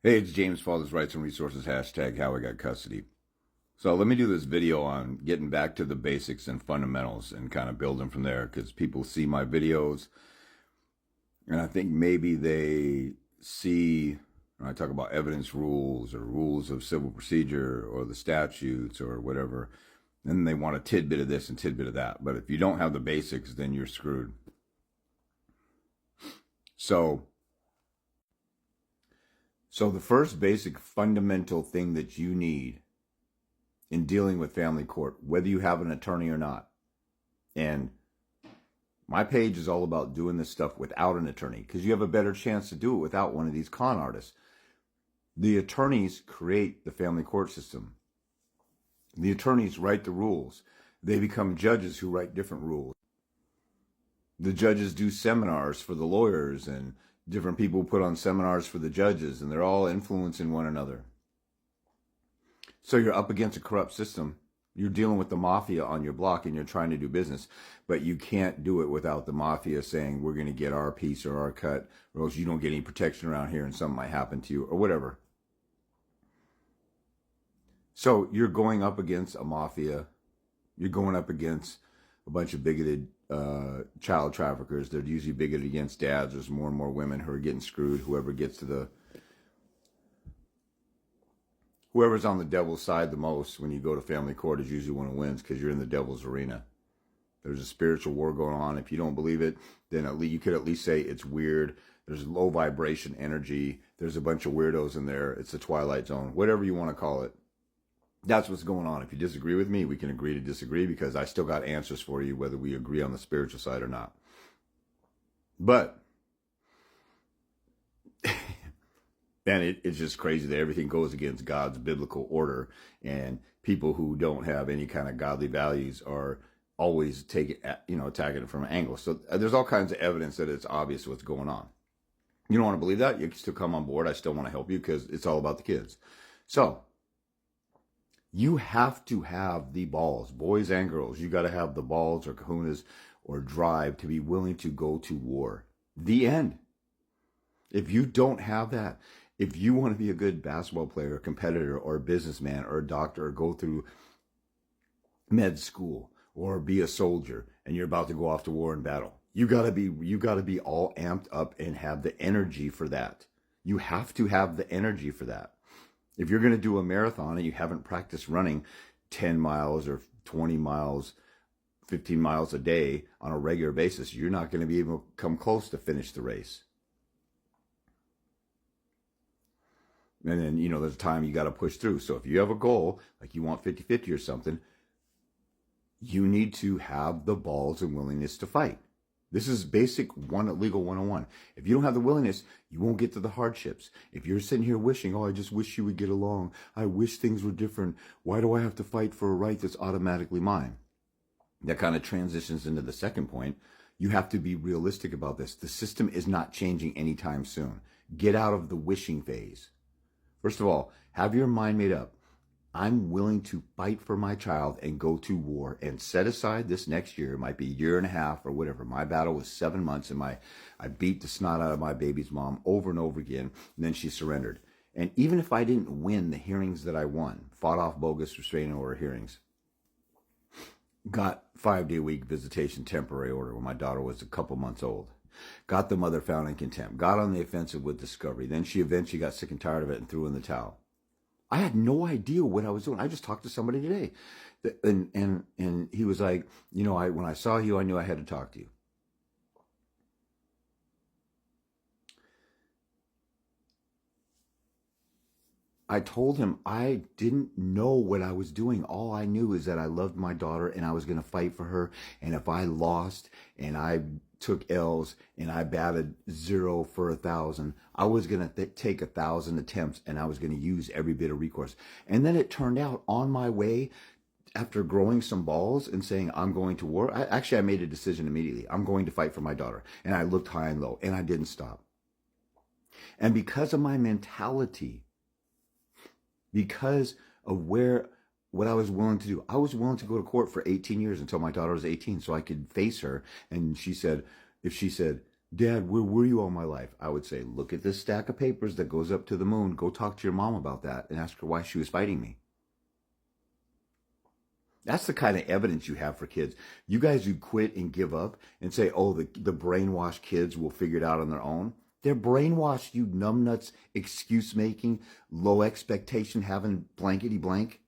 Hey, it's James, Father's Rights and Resources, hashtag HowiGotCustody. So let me do this video on getting back to the basics and fundamentals and kind of building from there, because people see my videos and I think maybe they see when I talk about evidence rules or rules of civil procedure or the statutes or whatever, and they want a tidbit of this and tidbit of that. But if you don't have the basics, then you're screwed. So the first basic fundamental thing that you need in dealing with family court, whether you have an attorney or not, and my page is all about doing this stuff without an attorney because you have a better chance to do it without one of these con artists. The attorneys create the family court system. The attorneys write the rules. They become judges who write different rules. The judges do seminars for the lawyers, and different people put on seminars for the judges, and they're all influencing one another. So you're up against a corrupt system. You're dealing with the mafia on your block and you're trying to do business, but you can't do it without the mafia saying, we're going to get our piece or our cut, or else you don't get any protection around here and something might happen to you or whatever. So you're going up against a mafia. You're going up against a bunch of bigoted child traffickers. They're usually bigoted against dads. There's more and more women who are getting screwed. Whoever's on the devil's side the most when you go to family court is usually one who wins, because you're in the devil's arena. There's a spiritual war going on. If you don't believe it, then you could at least say it's weird. There's low vibration energy. There's a bunch of weirdos in there. It's the Twilight Zone, whatever you want to call it. That's what's going on. If you disagree with me, we can agree to disagree, because I still got answers for you whether we agree on the spiritual side or not. But, and it's just crazy that everything goes against God's biblical order, and people who don't have any kind of godly values are always attacking it from an angle. So there's all kinds of evidence that it's obvious what's going on. You don't want to believe that? You can still come on board. I still want to help you, because it's all about the kids. So you have to have the balls, boys and girls. You got to have the balls or kahunas or drive to be willing to go to war. The end. If you don't have that, if you want to be a good basketball player, a competitor, or a businessman, or a doctor, or go through med school, or be a soldier, and you're about to go off to war and battle, you gotta be all amped up and have the energy for that. You have to have the energy for that. If you're going to do a marathon and you haven't practiced running 10 miles or 20 miles, 15 miles a day on a regular basis, you're not going to be able to come close to finish the race. And then, there's a time you got to push through. So if you have a goal, like you want 50-50 or something, you need to have the balls and willingness to fight. This is basic legal 101. If you don't have the willingness, you won't get to the hardships. If you're sitting here wishing, I just wish you would get along. I wish things were different. Why do I have to fight for a right that's automatically mine? That kind of transitions into the second point. You have to be realistic about this. The system is not changing anytime soon. Get out of the wishing phase. First of all, have your mind made up. I'm willing to fight for my child and go to war and set aside this next year. It might be a year and a half or whatever. My battle was 7 months, and I beat the snot out of my baby's mom over and over again, and then she surrendered. And even if I didn't win the hearings that I won, fought off bogus restraining order hearings, got 5-day-a-week visitation temporary order when my daughter was a couple months old, got the mother found in contempt, got on the offensive with discovery, then she eventually got sick and tired of it and threw in the towel. I had no idea what I was doing. I just talked to somebody today, and he was like, when I saw you, I knew I had to talk to you. I told him I didn't know what I was doing. All I knew is that I loved my daughter and I was going to fight for her. And if I lost and I took L's and I batted 0 for 1,000, I was going to take 1,000 attempts and I was going to use every bit of recourse. And then it turned out on my way, after growing some balls and saying, I'm going to war. I made a decision immediately. I'm going to fight for my daughter. And I looked high and low and I didn't stop. And because of my mentality, because of what I was willing to do. I was willing to go to court for 18 years until my daughter was 18 so I could face her. And if she said, Dad, where were you all my life? I would say, look at this stack of papers that goes up to the moon. Go talk to your mom about that and ask her why she was fighting me. That's the kind of evidence you have for kids. You guys who quit and give up and say, oh, the brainwashed kids will figure it out on their own. They're brainwashed, you numbnuts, excuse-making, low expectation, having blankety blank.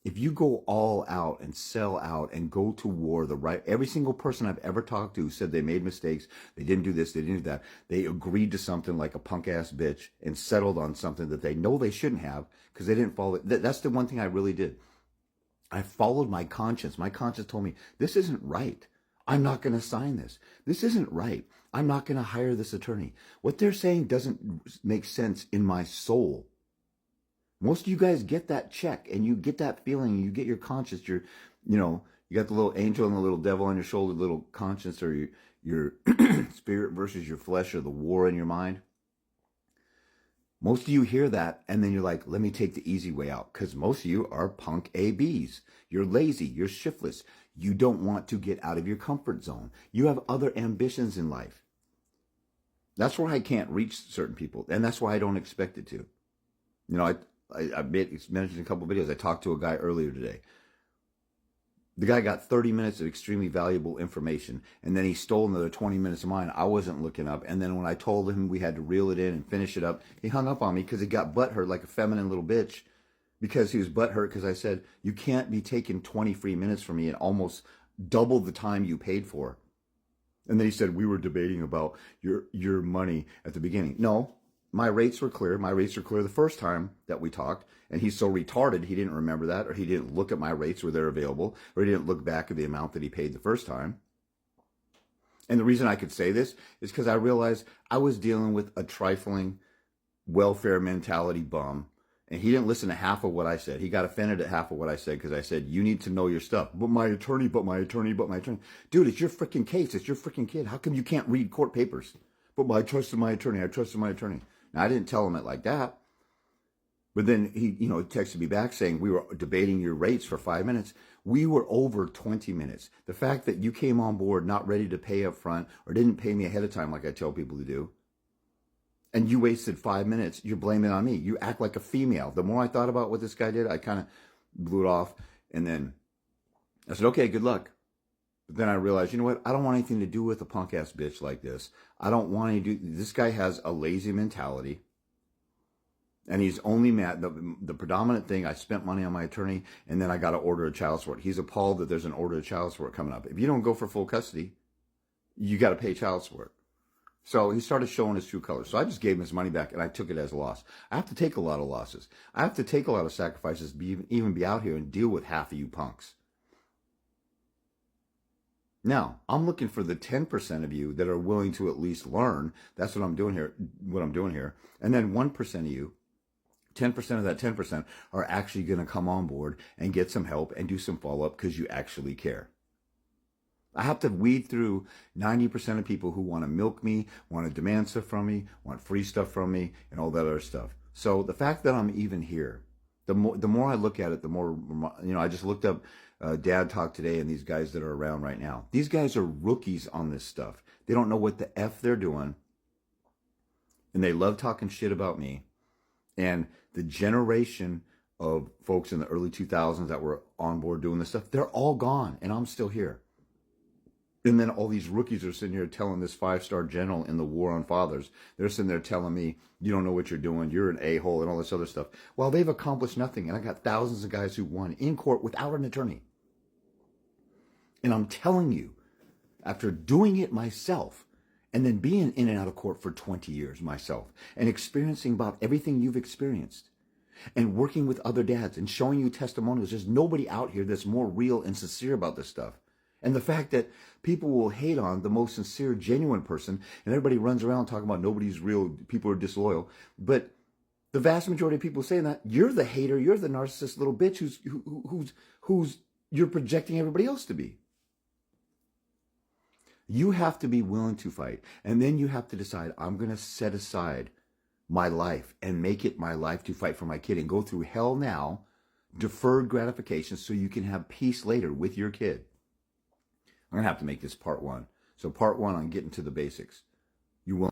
If you go all out and sell out and go to war, every single person I've ever talked to said they made mistakes, they didn't do this, they didn't do that. They agreed to something like a punk-ass bitch and settled on something that they know they shouldn't have because they didn't follow it. That's the one thing I really did. I followed my conscience. My conscience told me, this isn't right. I'm not going to sign this. This isn't right. I'm not going to hire this attorney. What they're saying doesn't make sense in my soul. Most of you guys get that check and you get that feeling, you get your conscience, you got the little angel and the little devil on your shoulder, the little conscience or your spirit versus your flesh or the war in your mind. Most of you hear that and then you're like, let me take the easy way out, because most of you are punk ABs. You're lazy, you're shiftless. You don't want to get out of your comfort zone. You have other ambitions in life. That's why I can't reach certain people, and that's why I don't expect it to. I mentioned in a couple of videos, I talked to a guy earlier today. The guy got 30 minutes of extremely valuable information, and then he stole another 20 minutes of mine. I wasn't looking up, and then when I told him we had to reel it in and finish it up, he hung up on me because he got butthurt like a feminine little bitch, because he was butthurt because I said, you can't be taking 20 free minutes from me and almost double the time you paid for. And then he said, we were debating about your money at the beginning. No. My rates were clear. My rates were clear the first time that we talked, and he's so retarded he didn't remember that, or he didn't look at my rates where they're available, or he didn't look back at the amount that he paid the first time. And the reason I could say this is because I realized I was dealing with a trifling welfare mentality bum, and he didn't listen to half of what I said. He got offended at half of what I said because I said, you need to know your stuff. But my attorney. Dude, it's your freaking case. It's your freaking kid. How come you can't read court papers? But I trusted my attorney. Now, I didn't tell him it like that. But then he, texted me back saying we were debating your rates for 5 minutes. We were over 20 minutes. The fact that you came on board not ready to pay up front or didn't pay me ahead of time like I tell people to do, and you wasted 5 minutes, you're blaming it on me. You act like a female. The more I thought about what this guy did, I kind of blew it off. And then I said, okay, good luck. But then I realized, you know what? I don't want anything to do with a punk-ass bitch like this. I don't want to do... This guy has a lazy mentality. And he's only mad. The predominant thing, I spent money on my attorney, and then I got to order a child support. He's appalled that there's an order of child support coming up. If you don't go for full custody, you got to pay child support. So he started showing his true colors. So I just gave him his money back, and I took it as a loss. I have to take a lot of losses. I have to take a lot of sacrifices to even be out here and deal with half of you punks. Now, I'm looking for the 10% of you that are willing to at least learn. That's what I'm doing here. And then 1% of you, 10% of that 10% are actually going to come on board and get some help and do some follow-up because you actually care. I have to weed through 90% of people who want to milk me, want to demand stuff from me, want free stuff from me, and all that other stuff. So the fact that I'm even here, the more I look at it, the more, I just looked up Dad Talk today and these guys that are around right now. These guys are rookies on this stuff. They don't know what the F they're doing. And they love talking shit about me. And the generation of folks in the early 2000s that were on board doing this stuff, they're all gone. And I'm still here. And then all these rookies are sitting here telling this 5-star general in the War on Fathers, they're sitting there telling me, you don't know what you're doing, you're an a-hole, and all this other stuff. Well, they've accomplished nothing. And I got thousands of guys who won in court without an attorney. And I'm telling you, after doing it myself, and then being in and out of court for 20 years myself, and experiencing about everything you've experienced, and working with other dads, and showing you testimonials, there's nobody out here that's more real and sincere about this stuff. And the fact that people will hate on the most sincere, genuine person, and everybody runs around talking about nobody's real, people are disloyal. But the vast majority of people saying that, you're the hater, you're the narcissist little bitch who's you're projecting everybody else to be. You have to be willing to fight. And then you have to decide, I'm going to set aside my life and make it my life to fight for my kid and go through hell now, deferred gratification, so you can have peace later with your kid. I'm going to have to make this part one. So part one on getting to the basics. You will